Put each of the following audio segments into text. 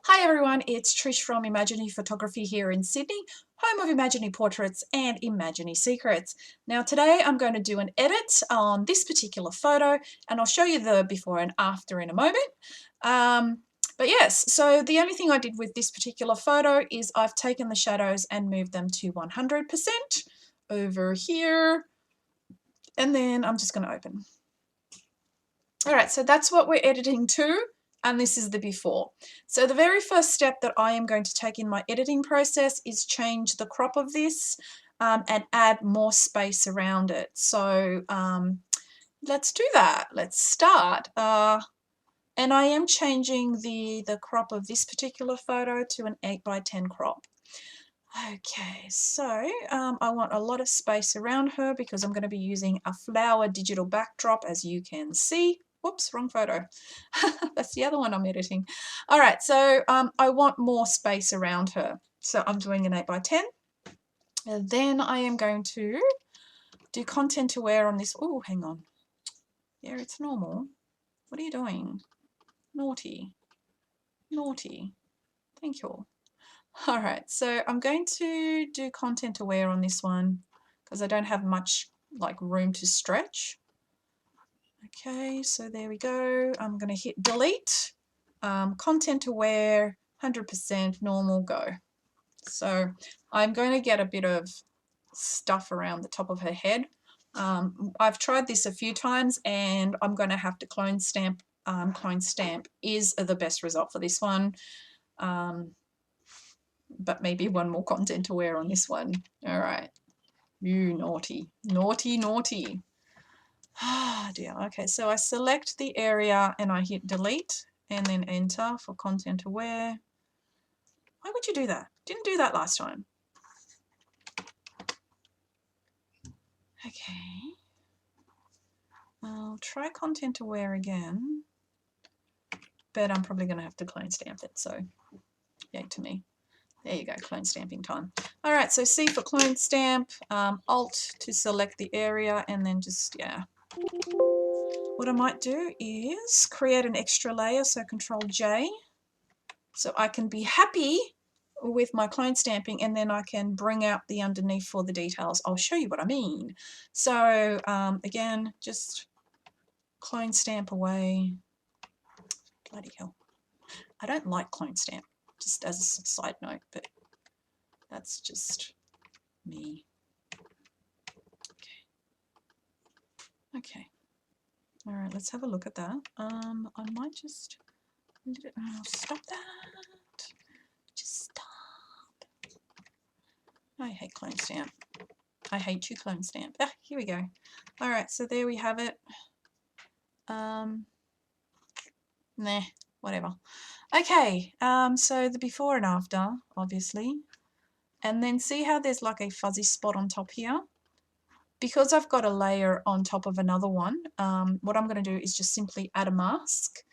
Hi everyone, it's Trish from Imagini Photography here in Sydney, home of Imagini Portraits and Imagini Secrets. Now today I'm going to do an edit on this particular photo and I'll show you the before and after in a moment. But yes, so the only thing I did with this particular photo is I've taken the shadows and moved them to 100% over here, and then I'm just going to open. All right, so that's what we're editing to, and this is the before. So the very first step that I am going to take in my editing process is change the crop of this and add more space around it. So let's do that. Let's start. And I am changing the crop of this particular photo to an 8x10 crop. Okay, so I want a lot of space around her because I'm going to be using a flower digital backdrop, as you can see. Whoops, wrong photo. That's the other one I'm editing. All right, so I want more space around her. So I'm doing an 8x10. And then I am going to do content aware on this. Oh, hang on. Yeah, it's normal. What are you doing? Naughty. Naughty. Thank you. All right, so I'm going to do content aware on this one because I don't have much like room to stretch. Okay, so there we go. I'm going to hit delete. Content aware, 100% normal, go. So I'm going to get a bit of stuff around the top of her head. I've tried this a few times and I'm going to have to clone stamp. Clone stamp is the best result for this one. But maybe one more content aware on this one. All right. You naughty, naughty, naughty. Ah, dear. Okay, so I select the area and I hit delete and then enter for content aware. Why would you do that? Didn't do that last time. Okay. I'll try content aware again, but I'm probably going to have to clone stamp it, so yay to me. There you go, clone stamping time. All right, so C for clone stamp, Alt to select the area, and then just, yeah. What I might do is create an extra layer, so Control J, so I can be happy with my clone stamping, and then I can bring out the underneath for the details. I'll show you what I mean. So again, just clone stamp away. Bloody hell. I don't like clone stamp, just as a side note, but that's just me. Okay. All right, let's have a look at that. I might just stop that. Just stop. I hate clone stamp. I hate you, clone stamp. Ah, here we go. All right, so there we have it. Nah, whatever. Okay, so the before and after, obviously. And then see how there's like a fuzzy spot on top here? Because I've got a layer on top of another one, what I'm going to do is just simply add a mask.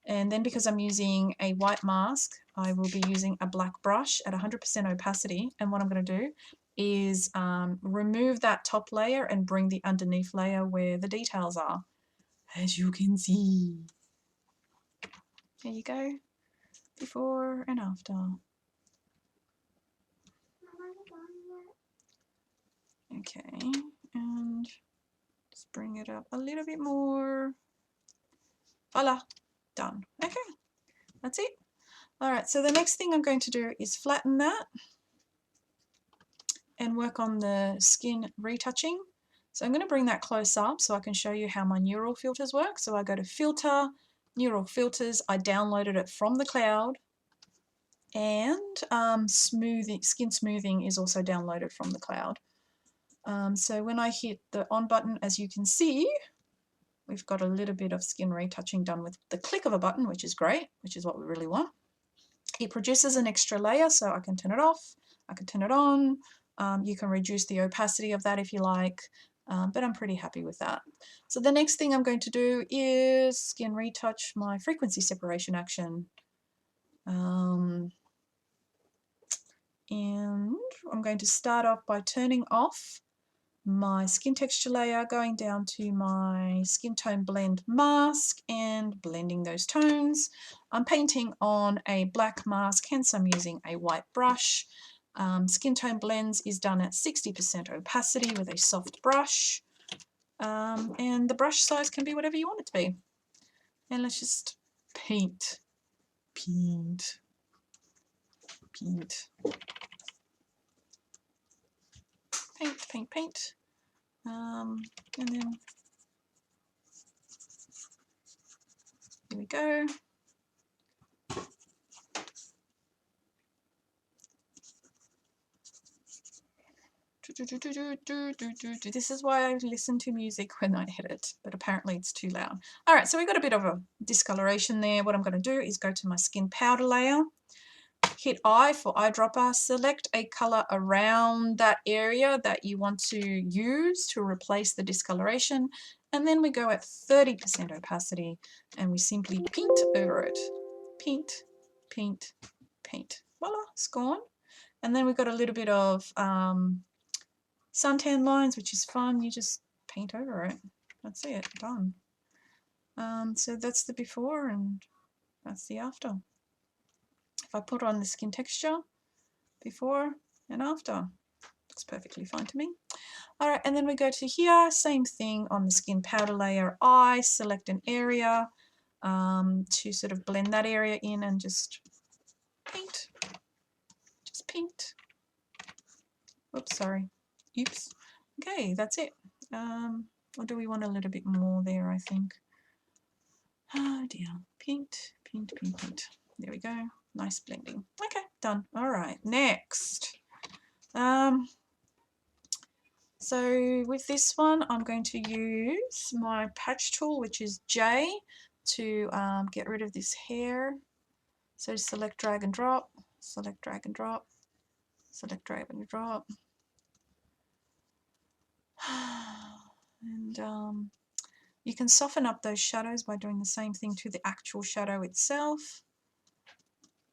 And then because I'm using a white mask, I will be using a black brush at 100% opacity. And what I'm going to do is remove that top layer and bring the underneath layer where the details are, as you can see. There you go, before and after. Okay, and just bring it up a little bit more. Voila, done. Okay, that's it. All right, so the next thing I'm going to do is flatten that and work on the skin retouching. So I'm going to bring that close up so I can show you how my neural filters work. So I go to Filter, Neural Filters. I downloaded it from the cloud, and skin smoothing is also downloaded from the cloud. So when I hit the on button, as you can see, we've got a little bit of skin retouching done with the click of a button, which is great, which is what we really want. It produces an extra layer, so I can turn it off, I can turn it on. You can reduce the opacity of that if you like, but I'm pretty happy with that. So the next thing I'm going to do is skin retouch my frequency separation action. And I'm going to start off by turning off my skin texture layer, going down to my skin tone blend mask and blending those tones. I'm painting on a black mask, hence I'm using a white brush. Skin tone blends is done at 60% opacity with a soft brush. And the brush size can be whatever you want it to be. And let's just paint, paint, paint, paint, paint, paint. And then here we go. This is why I listen to music when I edit, but apparently it's too loud. All right, so we've got a bit of a discoloration there. What I'm going to do is go to my skin powder layer, hit I for eyedropper, select a color around that area that you want to use to replace the discoloration, and then we go at 30% opacity and we simply paint over it. Paint, paint, paint. Voila, it's gone. And then we've got a little bit of suntan lines, which is fun. You just paint over it. That's it, done. So that's the before and that's the after. If I put on the skin texture, before and after, looks perfectly fine to me. All right, and then we go to here, same thing on the skin powder layer. I select an area to sort of blend that area in and just paint. Just paint. Oops, sorry. Oops. Okay, that's it. Or do we want a little bit more there, I think? Oh dear. Paint, paint, paint, paint. There we go. Nice blending. Okay, done. All right, next. So with this one, I'm going to use my patch tool, which is J, to get rid of this hair. So select, drag and drop, select, drag and drop, select, drag and drop. And you can soften up those shadows by doing the same thing to the actual shadow itself.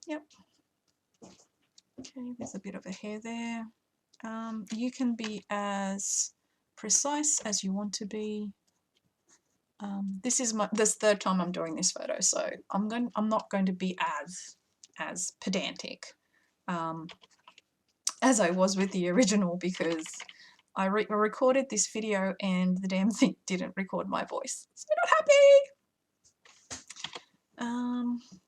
Yep. Okay, there's a bit of a hair there. You can be as precise as you want to be. This is this third time I'm doing this photo, so I'm not going to be as pedantic as I was with the original, because I recorded this video and the damn thing didn't record my voice. So I'm not happy.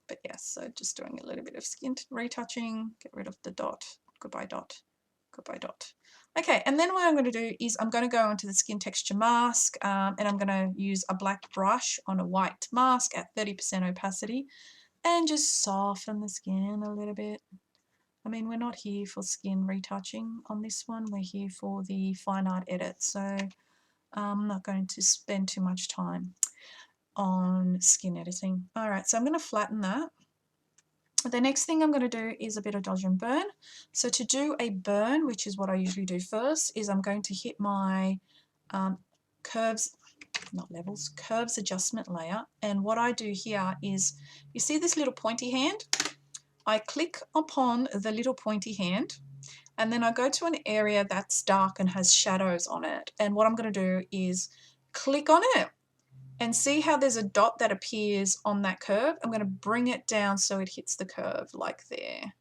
But yes, so just doing a little bit of skin retouching, get rid of the dot, goodbye dot, goodbye dot. Okay, and then what I'm going to do is I'm going to go onto the skin texture mask, and I'm going to use a black brush on a white mask at 30% opacity and just soften the skin a little bit. I mean, we're not here for skin retouching on this one, we're here for the fine art edit, so I'm not going to spend too much time on skin editing. All right, so I'm going to flatten that. The next thing I'm going to do is a bit of dodge and burn. So to do a burn, which is what I usually do first, is I'm going to hit my curves, not levels, curves adjustment layer. And what I do here is, you see this little pointy hand? I click upon the little pointy hand, and then I go to an area that's dark and has shadows on it. And what I'm going to do is click on it. And see how there's a dot that appears on that curve? I'm going to bring it down so it hits the curve like there.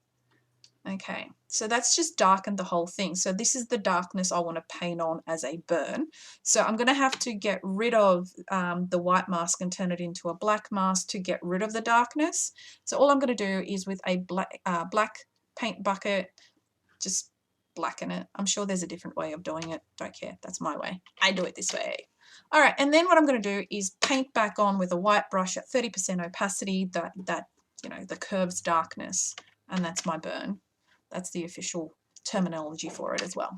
Okay, so that's just darkened the whole thing. So this is the darkness I want to paint on as a burn. So I'm going to have to get rid of the white mask and turn it into a black mask to get rid of the darkness. So all I'm going to do is with a black paint bucket, just blacken it. I'm sure there's a different way of doing it. Don't care. That's my way. I do it this way. All right, and then what I'm going to do is paint back on with a white brush at 30% opacity that you know, the curve's darkness, and that's my burn. That's the official terminology for it as well.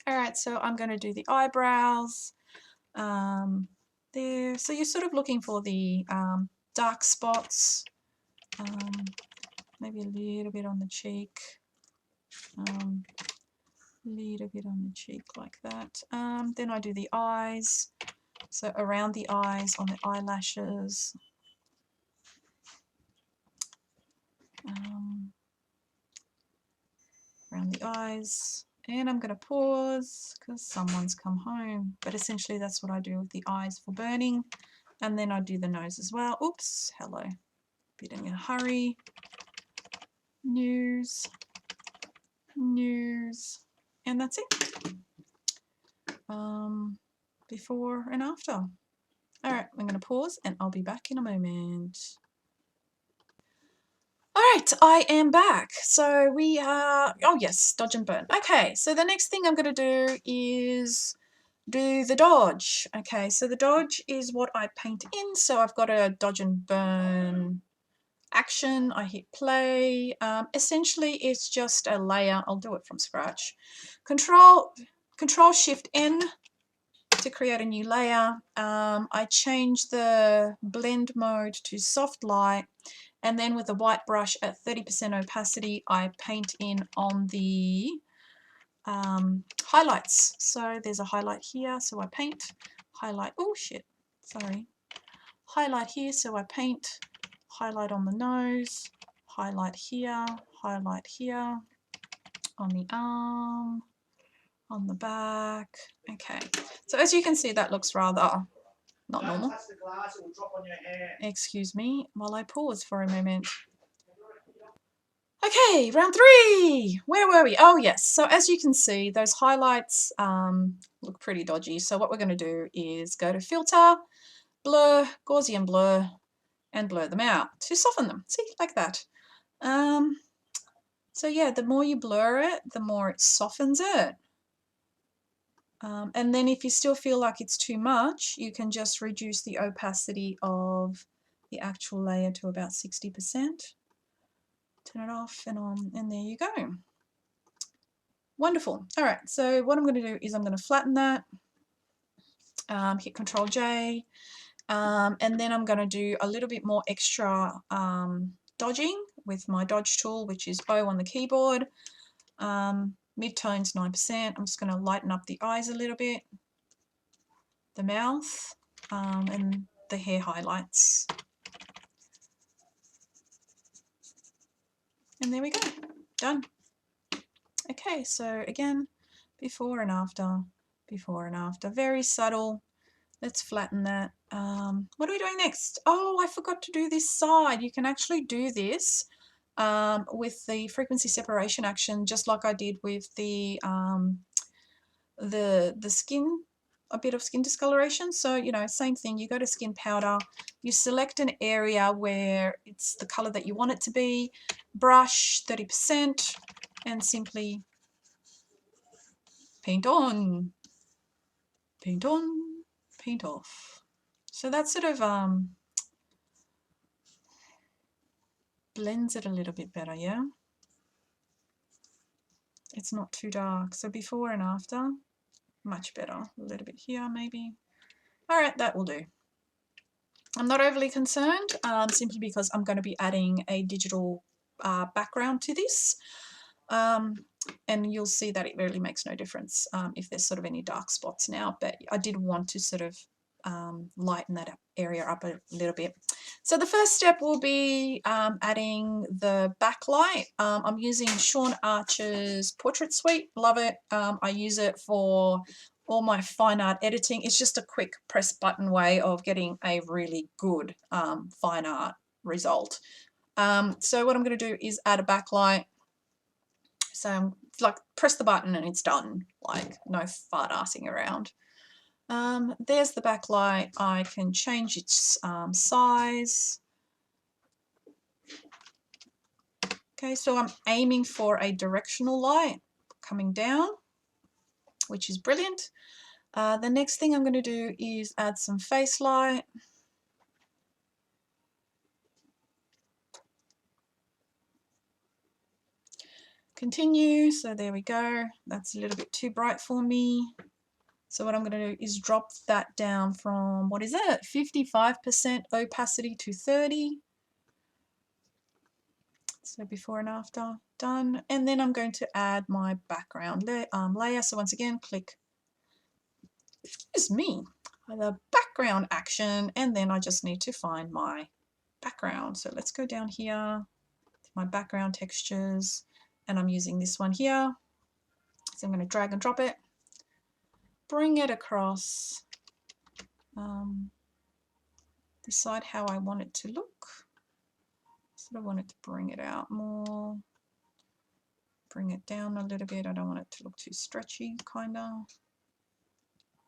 All right, so I'm going to do the eyebrows there. So you're sort of looking for the dark spots, maybe a little bit on the cheek. Little bit on the cheek like that. Then I do the eyes, so around the eyes, on the eyelashes, around the eyes, And I'm going to pause because someone's come home. But essentially that's what I do with the eyes for burning. And then I do the nose as well. Oops, hello. Bit in a hurry. News. And that's it. Before and after. All right, I'm going to pause and I'll be back in a moment. All right, I am back. So we are, oh yes, dodge and burn. Okay, so the next thing I'm going to do is do the dodge. Okay, so the dodge is what I paint in. So I've got a dodge and burn action. I hit play. Essentially, it's just a layer. I'll do it from scratch. Control Shift N to create a new layer. I change the blend mode to soft light. And then with a white brush at 30% opacity, I paint in on the highlights. So there's a highlight here, so I paint, highlight, oh shit, sorry. Highlight here, so I paint, highlight on the nose, highlight here, on the arm, on the back. Okay, so as you can see, that looks rather not normal. Excuse me while I pause for a moment. Okay, round 3. Where were we? Oh, yes. So as you can see, those highlights look pretty dodgy. So what we're going to do is go to Filter, Blur, Gaussian Blur, and blur them out to soften them. See, like that. So yeah, the more you blur it, the more it softens it. And then if you still feel like it's too much, you can just reduce the opacity of the actual layer to about 60%. Turn it off and on, and there you go. Wonderful. All right, so what I'm going to do is I'm going to flatten that, hit Control J, and then I'm going to do a little bit more extra dodging with my dodge tool, which is O on the keyboard. Mid-tones 9%. I'm just going to lighten up the eyes a little bit, the mouth, and the hair highlights. And there we go. Done. Okay, so again, before and after, very subtle. Let's flatten that. What are we doing next? Oh, I forgot to do this side. You can actually do this with the frequency separation action, just like I did with the skin, a bit of skin discoloration. So, you know, same thing. You go to skin powder, you select an area where it's the color that you want it to be, brush 30%, and simply paint on, paint on, paint off. So that sort of blends it a little bit better, yeah? It's not too dark. So before and after, much better. A little bit here, maybe. All right, that will do. I'm not overly concerned, simply because I'm going to be adding a digital background to this. And you'll see that it really makes no difference if there's sort of any dark spots now, but I did want to sort of lighten that area up a little bit. So the first step will be adding the backlight. I'm using Sean Archer's Portrait Suite. Love it. I use it for all my fine art editing. It's just a quick press button way of getting a really good fine art result. So what I'm going to do is add a backlight. So like press the button and it's done, like no fart arsing around. There's the backlight. I can change its size. Okay, so I'm aiming for a directional light coming down, which is brilliant. The next thing I'm going to do is add some face light. Continue, so there we go. That's a little bit too bright for me. So what I'm going to do is drop that down from, what is it, 55% opacity to 30. So before and after, done. And then I'm going to add my background layer. So once again, click, excuse me, the background action, and then I just need to find my background. So let's go down here to my background textures, and I'm using this one here. So I'm going to drag and drop it, bring it across, decide how I want it to look. Sort of want it to bring it out more, bring it down a little bit. I don't want it to look too stretchy, kind of.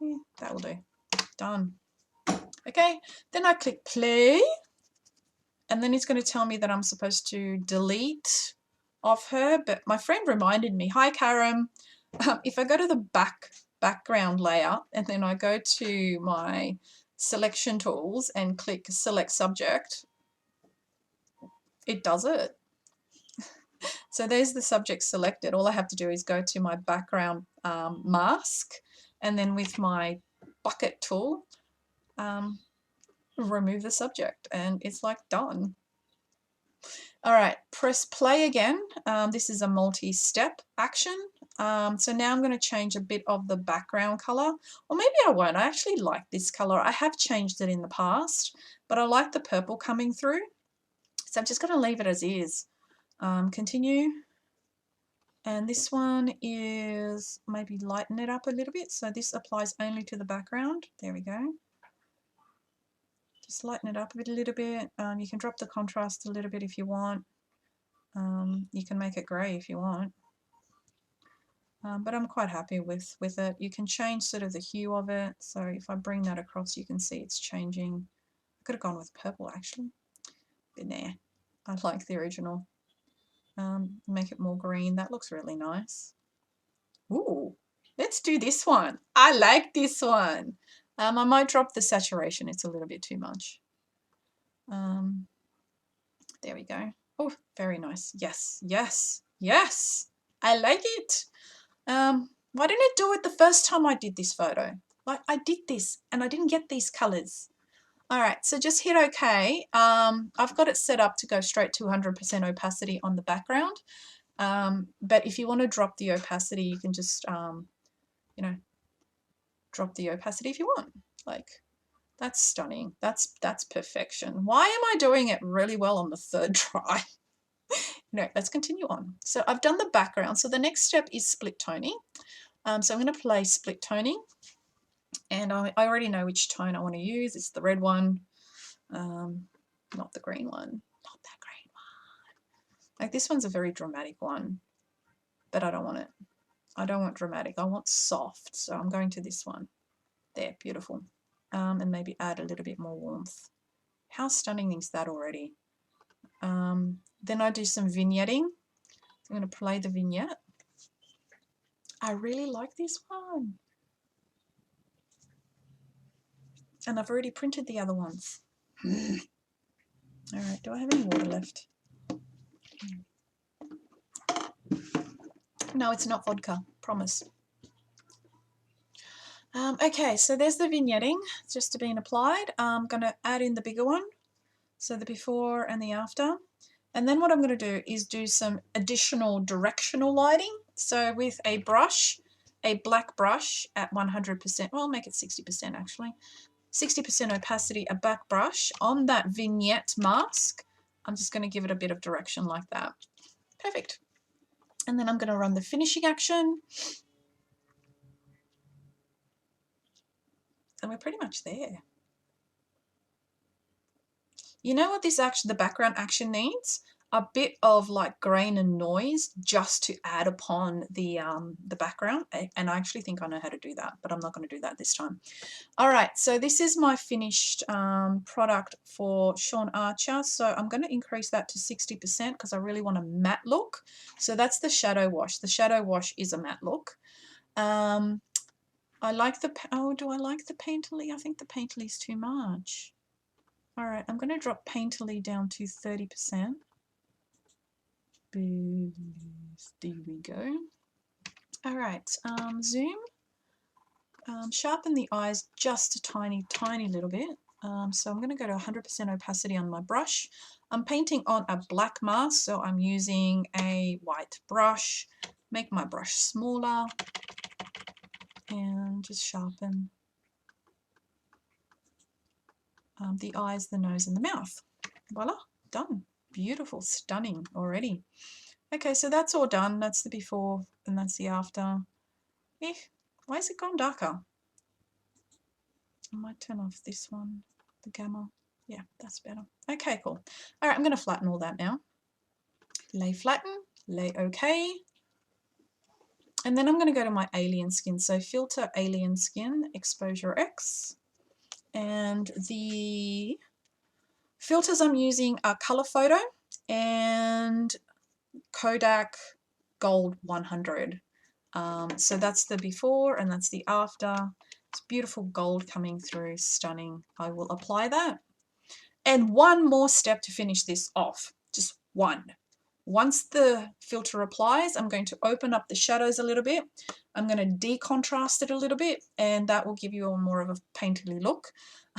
Yeah, that will do. Done. Okay, then I click play, and then it's going to tell me that I'm supposed to delete off her, but my friend reminded me, hi Karen, if I go to the background layer and then I go to my selection tools and click select subject, it does it. So there's the subject selected. All I have to do is go to my background mask, and then with my bucket tool, remove the subject, and it's like done. All right, press play again. This is a multi-step action. So now I'm going to change a bit of the background color, or maybe I won't. I actually like this color. I have changed it in the past, but I like the purple coming through. So I'm just going to leave it as is. Continue. And this one is maybe lighten it up a little bit. So this applies only to the background. There we go. Just lighten it up a little bit. You can drop the contrast a little bit if you want. You can make it grey if you want. But I'm quite happy with it. You can change sort of the hue of it. So if I bring that across, you can see it's changing. I could have gone with purple actually, but nah, I like the original. Make it more green. That looks really nice. Ooh, let's do this one. I like this one. I might drop the saturation. It's a little bit too much. There we go. Oh, very nice. Yes, yes, yes. I like it. Why didn't it do it the first time I did this photo? Like I did this and I didn't get these colors. All right, so just hit OK. I've got it set up to go straight to 100% opacity on the background. But if you want to drop the opacity, you can just, you know, drop the opacity if you want. Like, that's stunning. That's perfection. Why am I doing it really well on the third try? No, let's continue on. So I've done the background. So the next step is split toning. So I'm going to play split toning. And I already know which tone I want to use. It's the red one, not the green one. Not that green one. Like this one's a very dramatic one, but I don't want it. I don't want dramatic. I want soft. So I'm going to this one. There, beautiful. And maybe add a little bit more warmth. How stunning is that already? Then I do some vignetting. So I'm going to play the vignette. I really like this one. And I've already printed the other ones. All right, do I have any water left? No, it's not vodka, promise. Okay, so there's the vignetting. It's just been applied. I'm going to add in the bigger one, so the before and the after. And then what I'm going to do is do some additional directional lighting. So with a brush, a black brush at 100%, well, I'll make it 60% actually, 60% opacity, a back brush on that vignette mask. I'm just going to give it a bit of direction like that. Perfect. And then I'm going to run the finishing action. And we're pretty much there. You know what this action, the background action needs? A bit of like grain and noise just to add upon the background. And I actually think I know how to do that, but I'm not going to do that this time. All right, so this is my finished product for Sean Archer. So I'm going to increase that to 60% because I really want a matte look. So that's the shadow wash. The shadow wash is a matte look. I like the, oh, do I like the Painterly? I think the Painterly is too much. All right, I'm going to drop Painterly down to 30%. There we go. All right, zoom. Sharpen the eyes just a tiny, tiny little bit. So I'm going to go to 100% opacity on my brush. I'm painting on a black mask, so I'm using a white brush. Make my brush smaller and just sharpen the eyes, the nose, and the mouth. Voila, done. Beautiful, stunning already. Okay, so that's all done. That's the before and that's the after. Why has it gone darker? I might turn off this one, the gamma. Yeah, that's better. Okay, cool. All right, I'm going to flatten all that now. Lay flatten, lay OK. And then I'm going to go to my alien skin. So filter alien skin, exposure X. And the filters I'm using are color photo and Kodak Gold 100. So that's the before and that's the after. It's beautiful gold coming through, stunning. I will apply that. And one more step to finish this off, just one. Once the filter applies, I'm going to open up the shadows a little bit. I'm going to decontrast it a little bit, and that will give you a more of a painterly look.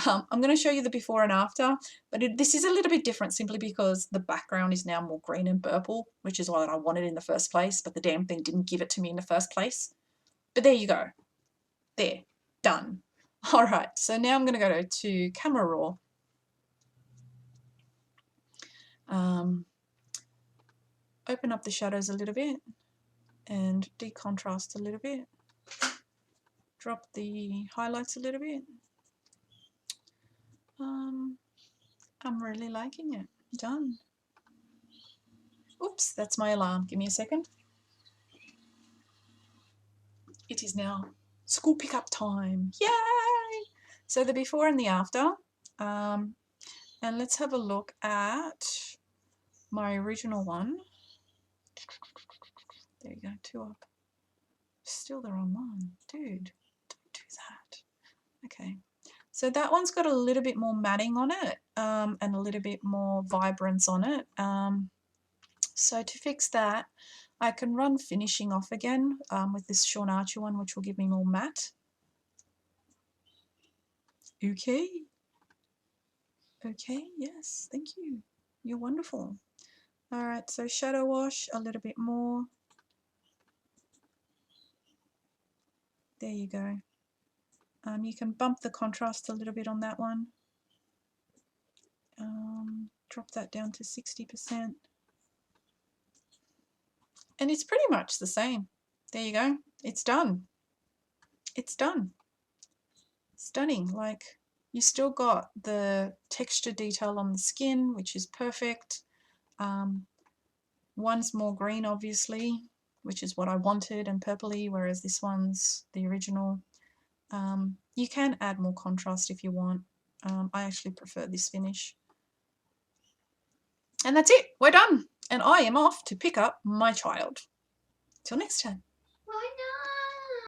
I'm going to show you the before and after, but this is a little bit different simply because the background is now more green and purple, which is what I wanted in the first place, but the damn thing didn't give it to me in the first place. But there you go. There. Done. All right, so now I'm going to go to Camera Raw. Open up the shadows a little bit and decontrast a little bit. Drop the highlights a little bit. I'm really liking it. Done. Oops, that's my alarm. Give me a second. It is now school pickup time. Yay! So the before and the after. And let's have a look at my original one. There you go, 2 up. Still the wrong one. Dude, don't do that. Okay. So that one's got a little bit more matting on it and a little bit more vibrance on it. So to fix that, I can run finishing off again with this Sean Archer one, which will give me more matte. Okay. Okay, yes, thank you. You're wonderful. All right, so shadow wash a little bit more. There you go. You can bump the contrast a little bit on that one. Drop that down to 60%. And it's pretty much the same. There you go. It's done. It's done. Stunning. Like, you still got the texture detail on the skin, which is perfect. One's more green, obviously, which is what I wanted, and purpley, whereas this one's the original. You can add more contrast if you want. I actually prefer this finish. And that's it. We're done. And I am off to pick up my child. Till next time.